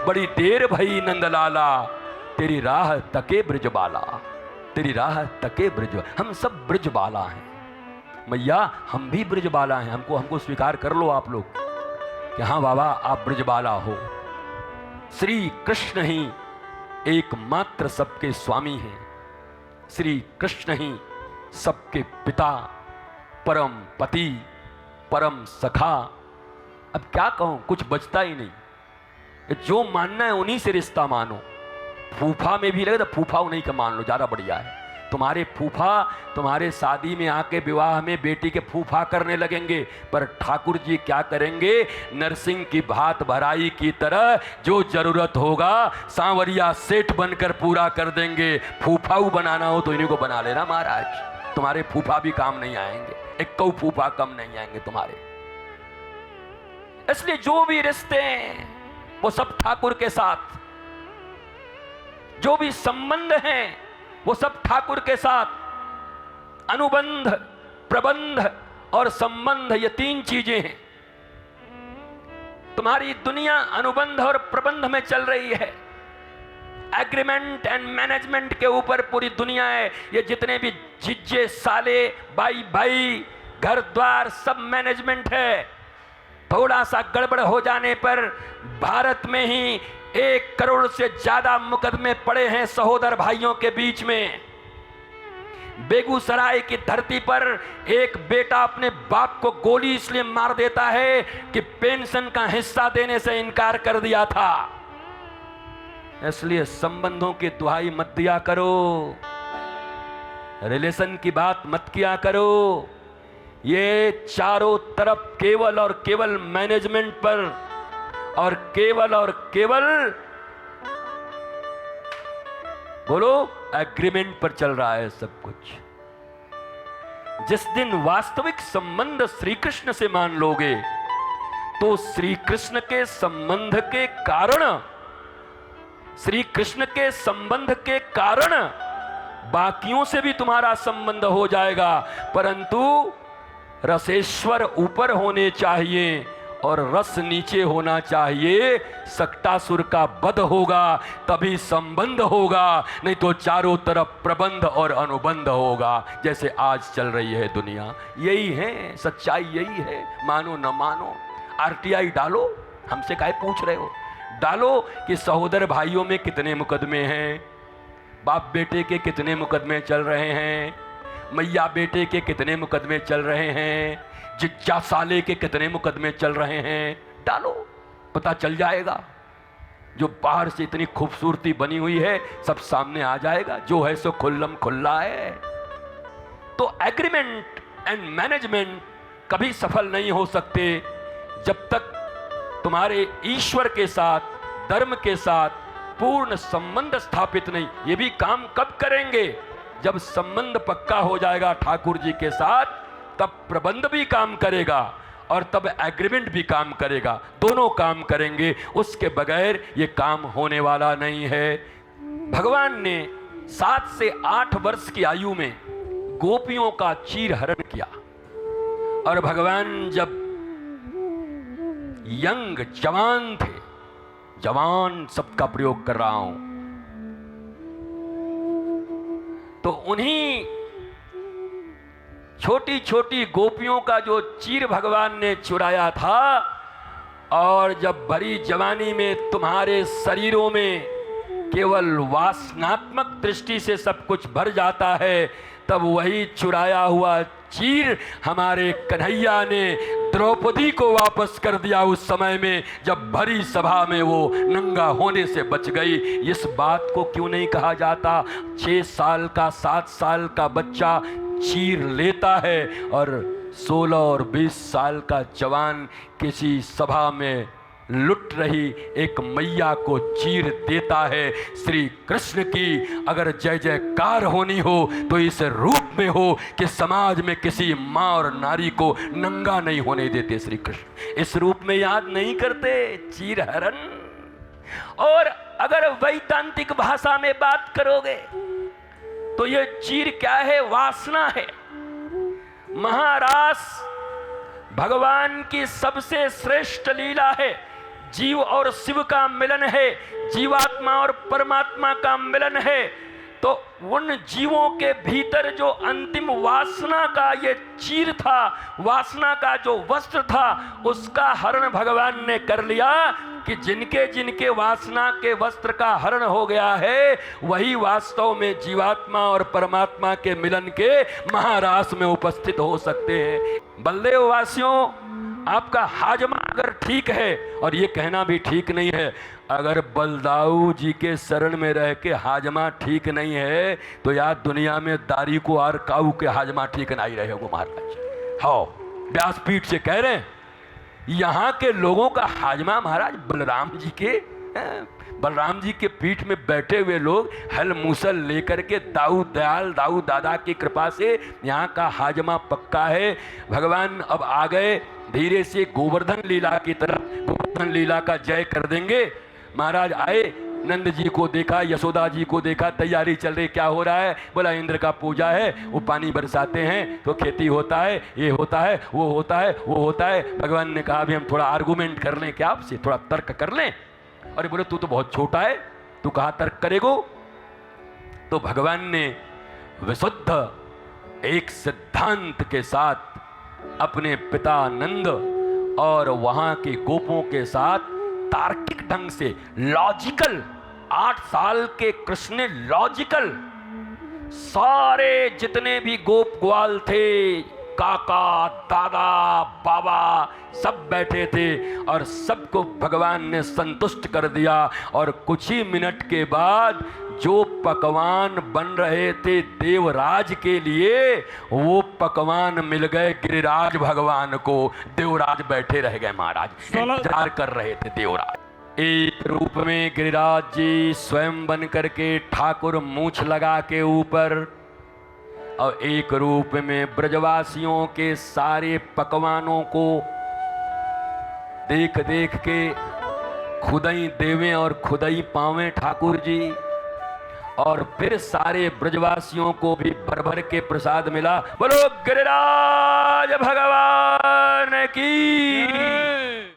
बड़ी देर भई नंदलाला, तेरी राह तके ब्रजबाला, तेरी राह तके ब्रज। हम सब ब्रजबाला हैं मैया, हम भी ब्रजबाला हैं। हमको स्वीकार कर लो आप लोग कि हाँ बाबा आप ब्रजबाला हो। श्री कृष्ण ही एकमात्र सबके स्वामी हैं, श्री कृष्ण ही सबके पिता, परम पति, परम सखा। अब क्या कहूं, कुछ बचता ही नहीं। जो मानना है उन्हीं से रिश्ता मानो। फूफा में भी लगे तो फूफा उन्हीं का मान लो, ज्यादा बढ़िया है। तुम्हारे फूफा तुम्हारे शादी में आके विवाह में बेटी के फूफा करने लगेंगे, पर ठाकुर जी क्या करेंगे, नरसिंह की भात भराई की तरह जो जरूरत होगा सांवरिया सेठ बनकर पूरा कर देंगे। फूफाऊ बनाना हो तो इन्हीं को बना लेना महाराज, तुम्हारे फूफा भी काम नहीं आएंगे, एक कौ फूफा कम नहीं आएंगे तुम्हारे। इसलिए जो भी रिश्ते हैं वो सब ठाकुर के साथ, जो भी संबंध हैं वो सब ठाकुर के साथ। अनुबंध, प्रबंध और संबंध, ये तीन चीजें हैं। तुम्हारी दुनिया अनुबंध और प्रबंध में चल रही है। एग्रीमेंट एंड मैनेजमेंट के ऊपर पूरी दुनिया है। ये जितने भी जिज्जे साले भाई भाई घर द्वार सब मैनेजमेंट है। थोड़ा सा गड़बड़ हो जाने पर भारत में ही 1 करोड़ से ज्यादा मुकदमे पड़े हैं सहोदर भाइयों के बीच में। बेगूसराय की धरती पर एक बेटा अपने बाप को गोली इसलिए मार देता है कि पेंशन का हिस्सा देने से इनकार कर दिया था। इसलिए संबंधों की दुहाई मत दिया करो, रिलेशन की बात मत किया करो। ये चारों तरफ केवल और केवल मैनेजमेंट पर और केवल बोलो एग्रीमेंट पर चल रहा है सब कुछ। जिस दिन वास्तविक संबंध श्री कृष्ण से मान लोगे तो श्री कृष्ण के संबंध के कारण, श्री कृष्ण के संबंध के कारण बाकियों से भी तुम्हारा संबंध हो जाएगा। परंतु रसेश्वर ऊपर होने चाहिए और रस नीचे होना चाहिए। सक्टासुर का वध होगा तभी संबंध होगा, नहीं तो चारों तरफ प्रबंध और अनुबंध होगा, जैसे आज चल रही है दुनिया। यही है सच्चाई, यही है। मानो न मानो, आरटीआई डालो, हमसे काहे पूछ रहे हो? डालो कि सहोदर भाइयों में कितने मुकदमे हैं, बाप बेटे के कितने मुकदमे चल रहे हैं, मैया बेटे के कितने मुकदमे चल रहे हैं, जिज्जा साले के कितने मुकदमे चल रहे हैं। डालो, पता चल जाएगा। जो बाहर से इतनी खूबसूरती बनी हुई है सब सामने आ जाएगा, जो है सो खुल्लम खुल्ला है। तो एग्रीमेंट एंड मैनेजमेंट कभी सफल नहीं हो सकते जब तक तुम्हारे ईश्वर के साथ, धर्म के साथ पूर्ण संबंध स्थापित नहीं। ये भी काम कब करेंगे? जब संबंध पक्का हो जाएगा ठाकुर जी के साथ, तब प्रबंध भी काम करेगा और तब एग्रीमेंट भी काम करेगा। दोनों काम करेंगे, उसके बगैर ये काम होने वाला नहीं है। भगवान ने 7 से 8 वर्ष की आयु में गोपियों का चीर हरण किया और भगवान जब यंग जवान थे, जवान शब्द का प्रयोग कर रहा हूं, तो उन्हीं छोटी छोटी गोपियों का जो चीर भगवान ने चुराया था, और जब भरी जवानी में तुम्हारे शरीरों में केवल वासनात्मक दृष्टि से सब कुछ भर जाता है, तब वही चुराया हुआ चीर हमारे कन्हैया ने द्रौपदी को वापस कर दिया उस समय में, जब भरी सभा में वो नंगा होने से बच गई। इस बात को क्यों नहीं कहा जाता? 6 साल का 7 साल का बच्चा चीर लेता है और 16 और 20 साल का जवान किसी सभा में लुट रही एक मैया को चीर देता है। श्री कृष्ण की अगर जय जयकार होनी हो तो इस रूप में हो कि समाज में किसी माँ और नारी को नंगा नहीं होने देते। श्री कृष्ण इस रूप में याद नहीं करते चीर हरण। और अगर वैदांतिक भाषा में बात करोगे तो ये चीर क्या है? वासना है। महारास भगवान की सबसे श्रेष्ठ लीला है। जीव और शिव का मिलन है, जीवात्मा और परमात्मा का मिलन है, तो उन जीवों के भीतर जो अंतिम वासना का ये चीर था, वासना का जो वस्त्र था, उसका हरण भगवान ने कर लिया कि जिनके जिनके वासना के वस्त्र का हरण हो गया है, वही वास्तव में जीवात्मा और परमात्मा के मिलन के महारास में उपस्थित हो सकते हैं। बलदेव वासियों, आपका हाजमा अगर ठीक है, और ये कहना भी ठीक नहीं है, अगर बलदाऊ जी के शरण में रह के हाजमा ठीक नहीं है तो यार दुनिया में दारी को और काऊ के हाजमा ठीक नहीं रहे हो महाराज। हाँ, व्यासपीठ से कह रहे हैं, यहाँ के लोगों का हाजमा महाराज बलराम जी के पीठ में बैठे हुए लोग हल मूसल लेकर के दाऊ दादा की कृपा से यहाँ का हाजमा पक्का है। भगवान अब आ गए धीरे से गोवर्धन लीला की तरफ, गोवर्धन लीला का जय कर देंगे। महाराज आए, नंद जी को देखा, यशोदा जी को देखा, तैयारी चल रही, क्या हो रहा है? बोला इंद्र का पूजा है, वो पानी बरसाते हैं तो खेती होता है, ये होता है, वो होता है, वो होता है। भगवान ने कहा अभी हम थोड़ा आर्गूमेंट कर लें, क्या आपसे थोड़ा तर्क कर लें? अरे बोले तू तो बहुत छोटा है, तू कहाँ तर्क करेगो? तो भगवान ने विशुद्ध एक सिद्धांत के साथ अपने पिता नंद और वहां के गोपों के साथ तार्किक ढंग से लॉजिकल, 8 साल के कृष्ण ने लॉजिकल, सारे जितने भी गोप ग्वाल थे, काका दादा बाबा सब बैठे थे और सबको भगवान ने संतुष्ट कर दिया। और कुछ ही मिनट के बाद जो पकवान बन रहे थे देवराज के लिए, वो पकवान मिल गए गिरिराज भगवान को। देवराज बैठे रह गए महाराज, इंतजार कर रहे थे देवराज। एक रूप में गिरिराज जी स्वयं बन करके ठाकुर मूछ लगा के ऊपर, और एक रूप में ब्रजवासियों के सारे पकवानों को देख देख के खुदई देवें और खुदई पावें ठाकुर जी। और फिर सारे ब्रजवासियों को भी भर भर के प्रसाद मिला। बोलो गिरिराज भगवान की।